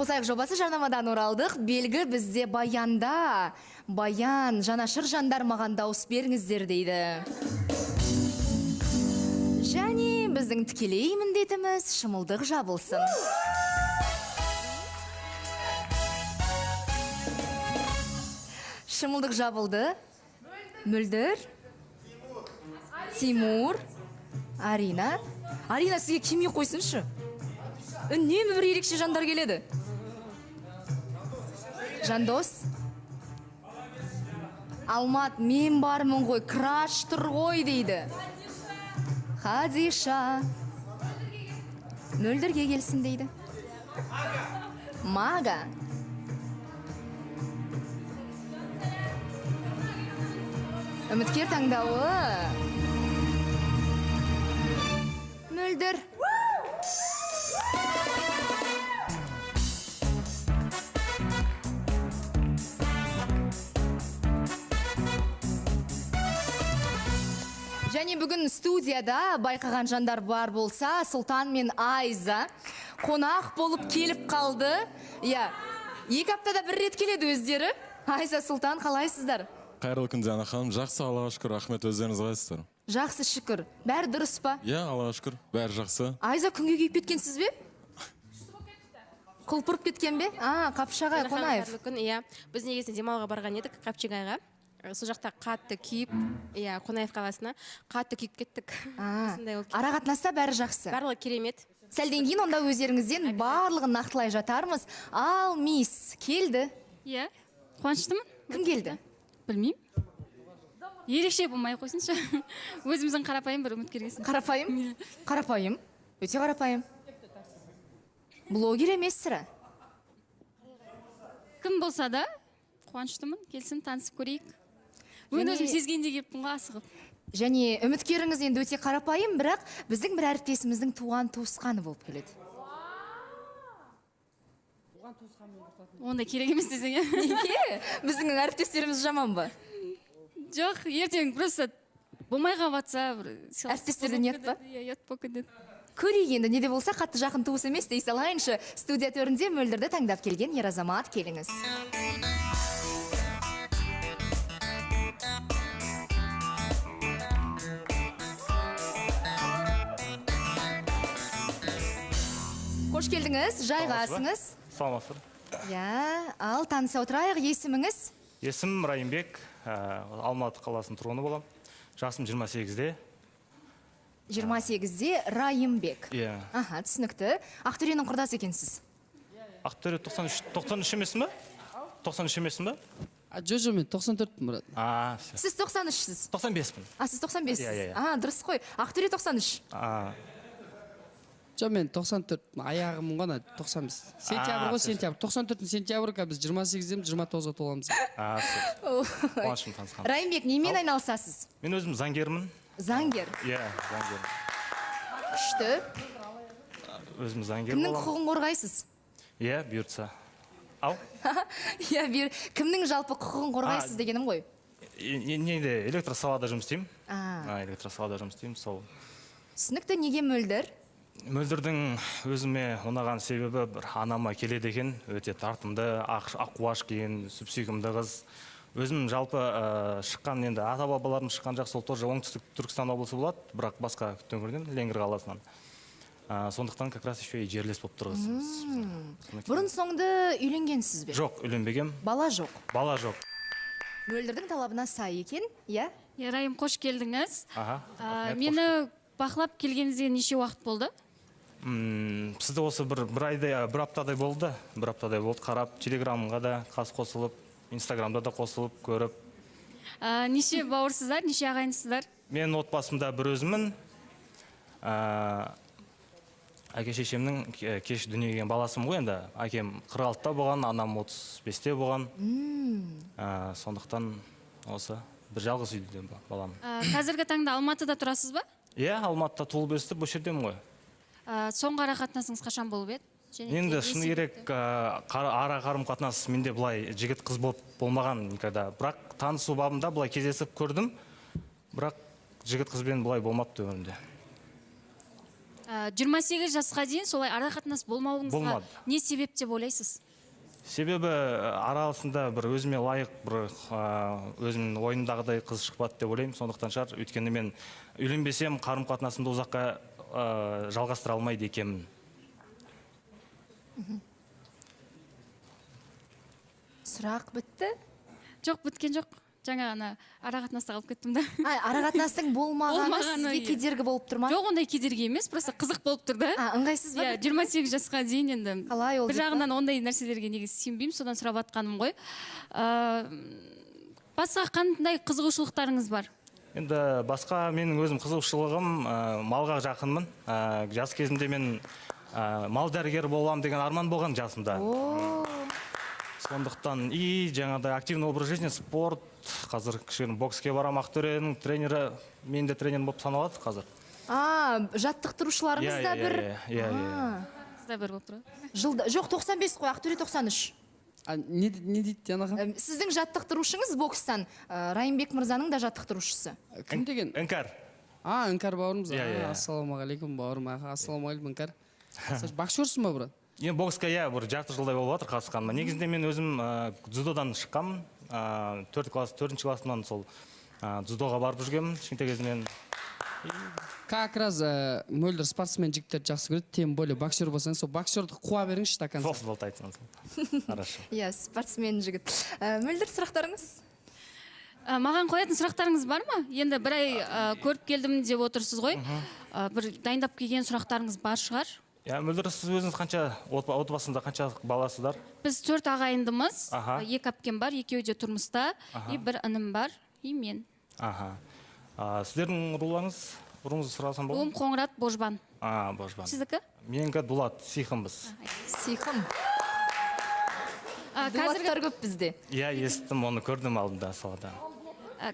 Қосайық жобасы жарнамадан оралдық. Белгі бізде баянда. Баян, жанашыр жандар маған дауыс беріңіздер дейді. Және біздің тікелей міндетіміз шымылдық жабылсын. Шымылдық жабылды. Мөлдір. Тимур. Арина. Арина, сізге кеме қойсыншы. Үнемі бір ерекше жандар келеді. Жандос. Алмат, мен бармын ғой, краш тұр ғой дейді. Хадиша. Мөлдірге келсін дейді. Мага. Үміткер таңдауы. Мөлдір. Және бүгін студияда байқаған жандар бар болса, Сұлтан мен Айза қонақ болып келіп қалды. Иә, 2 аптада бір рет келеді өздері. Айза, Сұлтан, қалайсыздар? Қайырлы күн Диана ханым, жақсы, Аллаға шүкір, рахмет, өздеріңіз қалайсыздар? Жақсы, шүкір. Бәрі дұрыс па? Иә, Аллаға шүкір, бәрі жақсы. Айза, күнге күйіп кеткенсіз бе? Құлпырып кеткен бе? Қапшағай Қонаев. Иә, біз негізінде демалға барған едік, Қапшағайға. Сол жақта қатты күйіп, иә, Қонаев қаласына қатты күйіп кеттік. Ара қатынаста бәрі жақсы. Барлығы керемет. Сәлден кейін онда өздеріңізден барлығын нақтылай жатармыз. Ал мисс келді. Иә, қуаныштымын. Кім келді? Білмеймін. Ерекше болмай қойсыншы. Өзіміздің қарапайым бір үміткер келсін. Қарапайым? Қарапайым? Өте қарапайым. Блогер емес сірә. Кім болса да, қуаныштымын. Келсін, танысып көрейік. Өзім сезгенде кеппін асығып. Және үміткеріңіз енді өте қарапайым, бірақ біздің бір әріптесіміздің туған туысқаны болып келеді. Онда керек емес десең. Неге? Біздің әріптестеріміз жаман ба? Жоқ, ертең просто болмай қалыватса, әріптестерден ұят па? Иә, ұят болып кетеді. Көрейік енді, неде болса қатты жақын туыс емес дей салайыншы. Студия төрінде Мөлдірді таңдап келген ер азамат, келіңіз. Қош келдіңіз, жайғасыңыз. Саламатсыздар. Иә, ал таныса отырайық, есіміңіз? Есімім Райымбек, Алматы қаласының тұрғыны болам. Жасым 28-де. 28-де Райымбек. Иә. Аха, түсінікті. Ақтөренің құрдасы екенсіз. Ақтөре 93 емесің ба? 93 емесің ба? Жо, мен 94-пін, брат. Сіз 93-сіз? 95-пін. Сіз 95-сіз? Иә. Дұрыс қой. Ақтөре 93. Жо, мен 94-пін, аяғымын ғана 95. Сентябр ғой, сентябр. 94-ін сентябрға біз 28-ден 29-ға толамыз. Қуанышым танысқан. Райымбек, немен айналысасыз? Мен өзім заңгермін. Заңгер? Иә, заңгер. Күшті. Өзім заңгер Кімнің болам. құқығын қорғайсыз? Иә, бұйыртса. Ау? Иә, кімнің жалпы құқығын қорғайсыз дегенім ғой? Неде, электросалада жұмыс істеймін. Электросалада жұмыс істеймін, сол. Түсінікті, неге Мөлдір? Мөлдірдің өзіме ұнаған себебі бір анама келеді екен, өте тартымды, аққуаш кейін, сүп-сүйкімді қыз. Өзім жалпы шыққан, енді ата-бабаларым шыққан жақ сол тоже оңтүстік Түркістан облысы болады, бірақ басқа өңірден, Ленгір қаласынан. Сондықтан как раз еще и жерлес болып тұрғыз. Бұрын соңды үйленгенсіз бе? Жоқ, үйленбегем. Бала жоқ? Бала жоқ. Мөлдірдің талабына сай екен, иә? Райым, қош келдіңіз. Мені бақылап келгеніңізге неше уақыт болды? Сізді осы бір аптадай болды. Бір аптадай болды, қарап, телеграмға да қосылып, инстаграмда да қосылып, көріп. Неше бауырсыздар, неше ағайынсыздар? Мен отбасымда бір өзімін. Әке шешемнің кеш дүниеге келген баласым ғой енді. Әкем 46-та болған, анам 35-те болған. Сондықтан осы бір жалғыз үйде балам. Қазіргі таңда Алматыда тұрасыз ба? Иә, Алматыда туылып өстіп, бұл жердемін ғой. Соңғы ара қатынасыңыз қашан болып еді? Енді шыны керек, ара қарым қатынас менде бұлай жігіт қыз болмаған никогда. Бірақ танысу бабында бұлай кездесіп көрдім, бірақ жігіт қызбен бұлай болмапты өмірімде. 28 жасқа дейін солай ара қатынас болмауыңызға Болмады. не себеп деп ойлайсыз? Себебі арасында бір өзіме лайық бір өзімнің ойымдағыдай қыз шықпады деп ойлаймын. Сондықтан шығар, өйткені мен үйленбесем қарым қатынасымды ұзаққа жалғастыра алмайды екенмін. Сұрақ бітті? Жоқ, біткен жоқ. Жаңа ғана ара қатынаста қалып кеттім да. Ара қатынастың болмағаны Болмағаны, сізге иә. кедергі болып тұр ма? Жоқ, ондай кедергі емес, просто қызық болып тұр да. Ыңғайсыз ба? Иә, 28 жасқа дейін енді. Қалай ол Бір деп па? жағынан ондай нәрселерге негізі сенбеймін, содан сұрап жатқаным ғой. Басқа қандай қызығушылықтарыңыз бар? Енді басқа менің өзім қызығушылығым малға жақынмын. Жас кезімде мен мал дәрігері боламын деген арман болған жасымда. Сондықтан жаңағыдай активный образ жизни, спорт, қазір кішкене бокске барам, Ақтөренің тренері, мен де тренер болып саналады қазір. Жаттықтырушыларыңыз да бір? Иә. Сізде бір болып тұр. Жоқ, 95 қой, Ақтөре 93. Не дейді Диана? Сіздің жаттықтырушыңыз бокстан, Райымбек мырзаның да жаттықтырушысы. Кім деген? Іңкәр. Іңкәр бауырымыз. Иә. Ассалаумағалейкум бауырым. Ассалаумағалейкум Іңкәр. Боксерсың ба, брат? Енді боксқа бір жарты жылдай болып жатыр қатысқаныма. Негізінде мен өзім дзюдодан шыққанмын. 4-ші классымнан сол дзюдоға барып жүргенмін кішкентай кезімнен. Как раз мөлдір спортсмен жігіттерді жақсы көреді, тем более боксер болсаңыз, сол боксерді қуа беріңізші до конца. Болды айтсаңыз. Хорошо. Иә, спортсмен жігіт. Мөлдір, сұрақтарыңыз? Маған қоятын сұрақтарыңыз бар ма? Енді бір ай көріп келдім деп отырсыз ғой. Бір дайындап келген сұрақтарыңыз бар шығар? Иә, Мөлдір, сіз өзіңіз қанша отбасында қанша баласыздар? Біз 4 ағайындымыз, Аха. 2 әпкем бар, 2-еуі де тұрмыста, и 1 інім бар, и мен. Сіздердің руларыңыз, руыңызды сұрасам болады? Ұлым Қоңырат Божбан. Божбан. Сіздікі? Менікі Дулат, Сихымбыз. Сиқым. Дулаттар көп бізде. Иә, естім, оны көрдім алдында салада.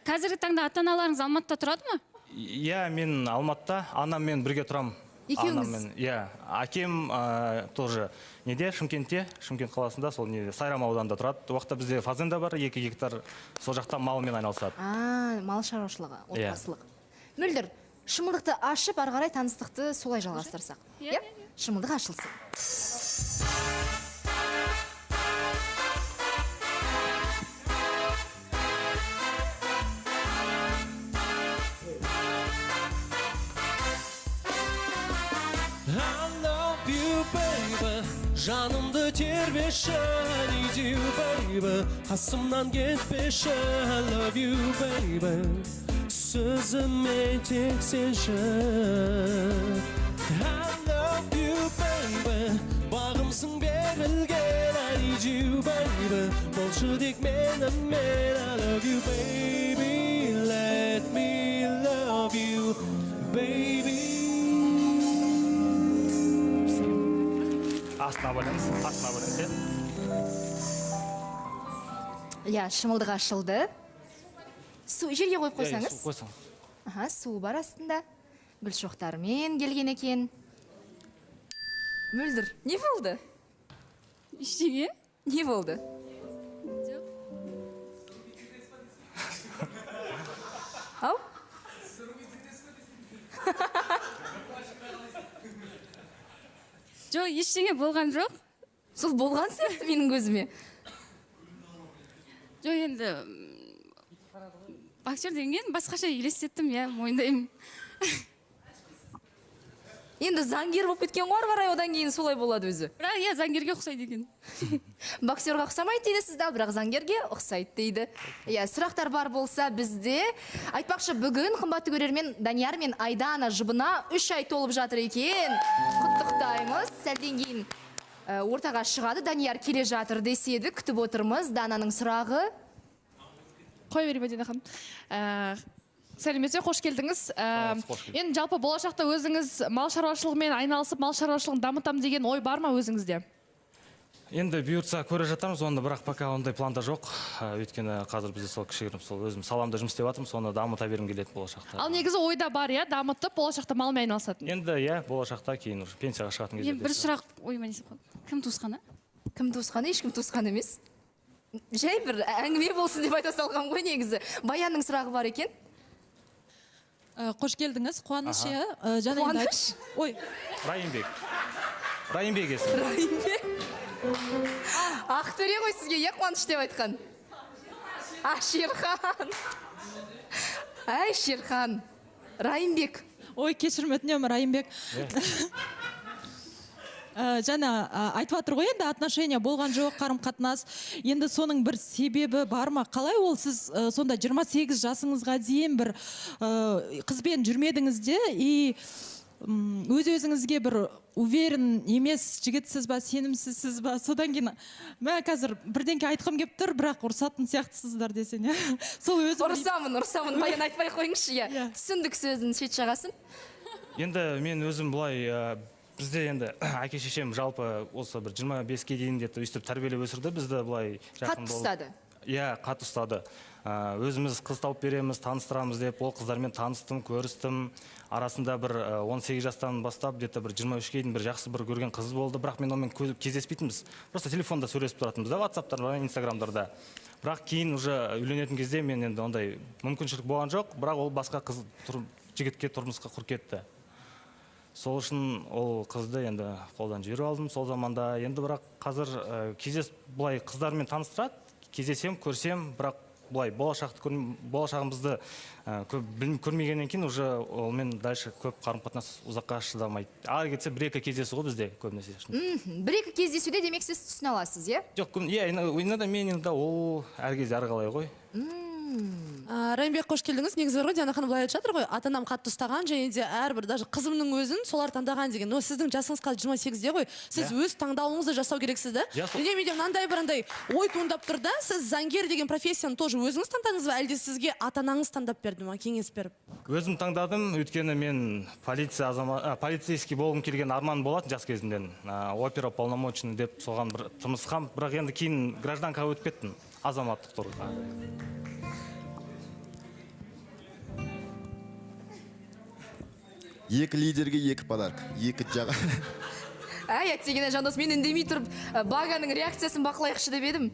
Қазіргі таңда ата-аналарыңыз Алматыда тұрады ма? Иә, мен Алматыда, анаммен бірге тұрам. Екеуіңіз? Иә, әкем тоже неде, Шымкентте, Шымкент қаласында, сол Сайрам ауданында тұрады. Уақытта бізде фазенда бар, 2 гектар, сол жақта малмен айналысады. Мал шаруашылығы, отбасылық. Мөлдір, шымылдықты ашып, ары қарай таныстықты солай жалғастырсақ. Иә? Шымылдық ашылсын. I love you, baby. Жанымды тербеші, I need you, baby. Қасымнан кетпеші, I love you, baby. Сөзіме тек сенші. I love you, baby. Бағымсың берілген, I need you, baby. Болшы тек менімен, I love you, baby. Let me love you, baby. Астына бөліңіз, Иә, шымылдық ашылды. Жерге қойып қойсаңыз. Су қойсаңыз. Су бар астында. Гүл шоқтарымен келген екен. Мөлдір, не болды? Ештеңе? Не болды? Ау? Жоқ, ештеңе болған жоқ. Сол болған сияқты менің көзіме. Жоқ, енді боксер деген басқаша елестеттім, иә, мойындаймын. Енді заңгер болып кеткен ғой, ары қарай одан кейін солай болады өзі. Бірақ иә, заңгерге ұқсайды екен. Боксерға ұқсамайды дейді сізді, бірақ заңгерге ұқсайды дейді. Иә, сұрақтар бар болса бізде. Айтпақшы, бүгін қымбатты көрермен Данияр мен Айдана жұбына 3 ай толып жатыр екен. Құттықтаймыз. Сәлден кейін ортаға шығады. Данияр келе жатыр деседі. Күтіп отырмыз. Дананың сұрағы. Қой бері Мәдина ханым. Сәлеметсіз, қош келдіңіз. Енді жалпы болашақта өзіңіз мал шаруашылығымен айналысып, мал шаруашылығын дамытам деген ой бар ма өзіңізде? Енді бұйыртса көре жатармыз, оны бірақ пока ондай планда жоқ. Өйткені қазір бізде сол кішігірім сол өзім саламда жұмыс істеп жатырмын, соны дамыта бергім келеді болашақта. Ал негізі ойда бар, иә, дамытып, болашақта малмен айналысатын. Енді иә, болашақта кейін пенсияға шығатын кезде. Бір сұрақ ойыма не қалды. Кім туысқаны? Кім туысқаны? Ешкім туысқан емес. Жай бір әңгіме болсын деп айта салған ғой негізі. Баянның сұрағы бар екен. Қош келдіңіз, Қуаныш, иә. Жаңа енді Қуаныш? Ой, Райымбек есімі. Райымбек. Ақтөре ғой сізге, иә, Қуаныш деп айтқан. Шерхан. Әй, Шерхан. Райымбек. ой, кешірім өтінемін, Райымбек. Жаңа айтып жатыр ғой, енді отношения болған жоқ, қарым-қатынас. Енді соның бір себебі бар ма? Қалай ол сіз сонда 28 жасыңызға дейін бір қызбен жүрмедіңіз де, и өз-өзіңізге бір уверен емес жігітсіз ба, сенімсізсіз ба? Содан кейін мен қазір бірдеңке айтқым келіп тұр, бірақ ұрсатын сияқтысыздар десең, иә. Сол өзім Ұрсамын, баян айтпай қойыңызшы, иә. Түсіндік сөзін, шет жағасын. Енді мен өзім бұлай бізде енді әке шешем жалпы осы бір 25-ке дейін где-то өйстіп тәрбиелеп өсірді бізді бұлай жақын Қатты ұстады. Иә, қатты ұстады. Өзіміз қыз тауып береміз, таныстырамыз деп, ол қыздармен таныстым, көрістім. Арасында бір 18 жастан бастап, где-то бір 23-ке дейін бір жақсы бір көрген қыз болды, бірақ мен онымен кездеспейтінбіз. Просто телефонда сөйлесіп тұратынбыз, WhatsApp-тарда, Instagram-дарда. Бірақ кейін уже үйленетін кезде мен енді ондай мүмкіншілік болған жоқ, бірақ ол басқа қыз жігітке тұрмысқа құр кетті. Сол үшін ол қызды енді қолдан жіберіп алдым сол заманда. Енді бірақ қазір бұлай қыздармен таныстырады, кездесем, көрсем, бірақ бұлай болашағымызды көрмегеннен кейін уже олмен дальше көп қарым-қатынас ұзаққа шыдамайды. Ары кетсе бір-екі кездесу ғой бізде көбінесе. Бір-екі кездесуде демек сіз түсіне аласыз, иә? Жоқ, иногда мен енді ол әр кезде әрі қалай ғой. Райымбек, қош келдіңіз. Негізі ғой Диана ханым былай айтып жатыр ғой, ата-анам қатты ұстаған, және де әрбір даже қызымның өзін солар таңдаған деген. Но сіздің жасыңыз қазір 28-де ғой. Сіз өз таңдауыңызды жасау керексіз да. Және менде мынандай бір ой туындап тұр да, сіз заңгер деген профессияны тоже өзіңіз таңдадыңыз ба, әлде сізге ата-анаңыз таңдап берді ма, кеңес беріп? Өзім таңдадым, өйткені мен полицейский болғым келген арман болатын жас кезімден. Опера полномочный деп соған бір тырмысқам, бірақ енді кейін гражданкаға өтіп кеттім, азаматтық тұрғыда. Екі лидерге екі подарок, екі жаға. Әттегене жандос, мен үндемей тұрып, Баганың реакциясын бақылайықшы деп едім.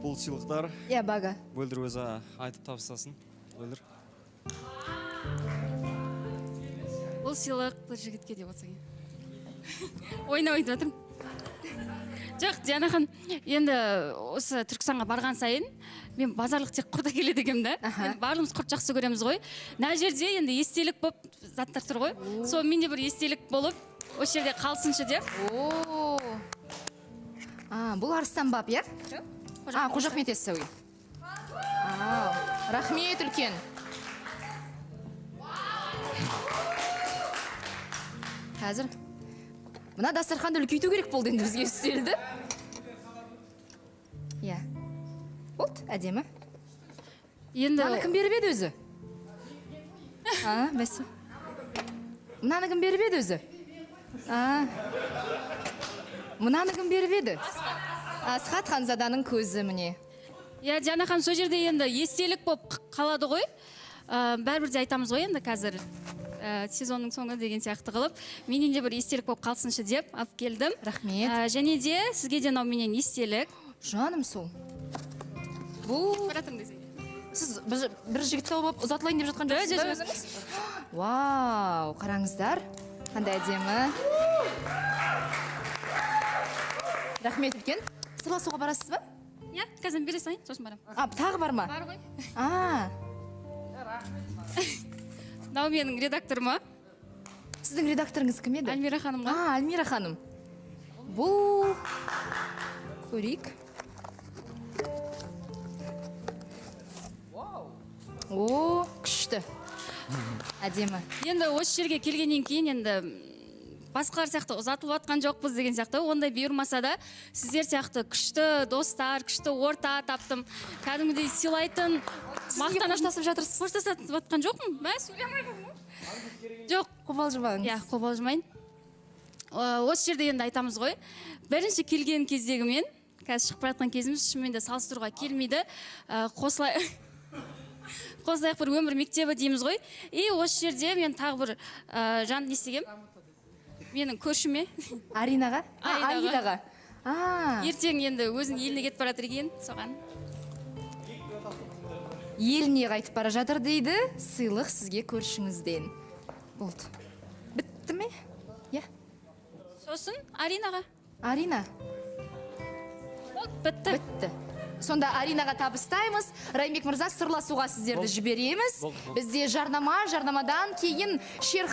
Бұл сыйлықтар. Иә, Бага. Мөлдір өзі айтып табыстасын. Мөлдір. Бұл сыйлық бір жігітке деп отырсаң. Ойнап айтып жатырмын. Жоқ, Диана ханым, енді осы Түркістанға барған сайын мен базарлық тек құрда келеді екенмін да. Барлығымыз құрт жақсы көреміз ғой. Мына жерде енді естелік болып заттар тұр ғой. Сол менде бір естелік болып, осы жерде қалсыншы деп. Бұл Арыстан бап, иә? Қожа Ахмет Яссауи. Рахмет үлкен. Қазір мына дастарханды үлкейту керек болды енді бізге үстелді. Иә. Болды, әдемі. Мынаны кім беріп еді өзі? Бәсе. Мынаны кім беріп еді өзі? Мынаны кім беріп еді? Асхат Ханзаданың көзі міне. Иә, Диана ханым, сол жерде енді естелік болып қалады ғой. Бәрібір де айтамыз ғой енді қазір. Сезонның соңы деген сияқты қылып, менен де бір естелік болып қалсыншы деп алып келдім. Рахмет. Және де сізге де менен естелік. Жаным сол. Бұл... Сіз бір жігіт тауып ұзатылайын деп жатқан жоқсыз ба өзіңіз? Вау, қараңыздар. Қандай әдемі. Рахмет үлкен. Сырласуға барасыз ба? Иә, қазір бере салайын, сосын барам. Тағы бар ма? Бар ғой. Мынау менің редакторым. Сіздің редакторыңыз кім еді? Альмира ханымға. Альмира ханым. Бұл... Көрейік. О, күшті. Әдемі. Енді осы жерге келгеннен кейін енді басқалар сияқты ұзатылып атқан жоқпыз деген сияқты, ондай бұйырмаса да сіздер сияқты күшті достар, күшті орта таптым. Кәдімгідей сыйлайтын, мақтанып қоштасып жатырсыз. Қоштасып атқан жоқпын. Мен сөйлемеймін. Жоқ, қобалжымаңыз. Иә, қобалжымайын. Осы жерде енді айтамыз ғой. Бірінші келген кездегі мен, қазір шығып баратқан кезіміз шынымен де салыстыруға келмейді. Қосылайық бір өмір мектебі дейміз ғой. И осы жерде мен тағы бір жанды естігем. Менің көршіме. Аринаға? Аидаға. Ертең енді өзінің еліне кетіп баратыр екен, соған. еліне қайтып бара жатыр дейді. Сыйлық сізге көршіңізден. Болды. Бітті ме? Иә. Сосын Аринаға. Арина. Бітті. Бітті. Сонда Аринаға табыстаймыз. Райымбек мырза, сырласуға сіздерді жібереміз. Бізде жарнама, жарнамадан кейін шер